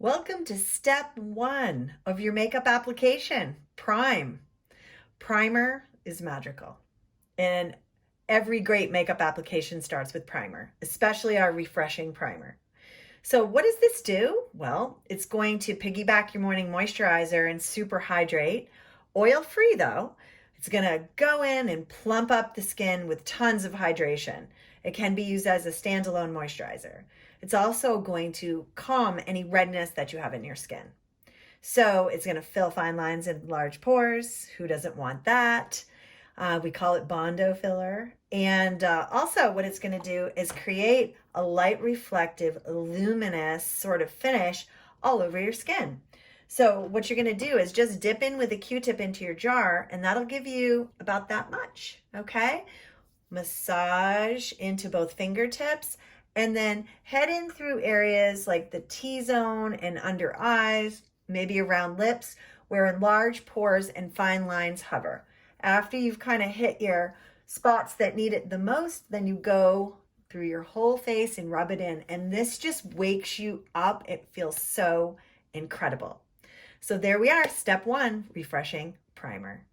Welcome to step one of your makeup application, Prime. Primer is magical. And every great makeup application starts with primer, especially our refreshing primer. So what does this do? Well, it's going to piggyback your morning moisturizer and super hydrate. Oil-free though. It's going to go in and plump up the skin with tons of hydration. It can be used as a standalone moisturizer. It's also going to calm any redness that you have in your skin. So it's going to fill fine lines and large pores. Who doesn't want that? We call it Bondo filler. And also what it's going to do is create a light reflective, luminous sort of finish all over your skin. So what you're going to do is just dip in with a Q-tip into your jar, and that'll give you about that much, okay? Massage into both fingertips, and then head in through areas like the T-zone and under eyes, maybe around lips, where large pores and fine lines hover. After you've kind of hit your spots that need it the most, then you go through your whole face and rub it in. And this just wakes you up. It feels so incredible. So there we are, step one, refreshing primer.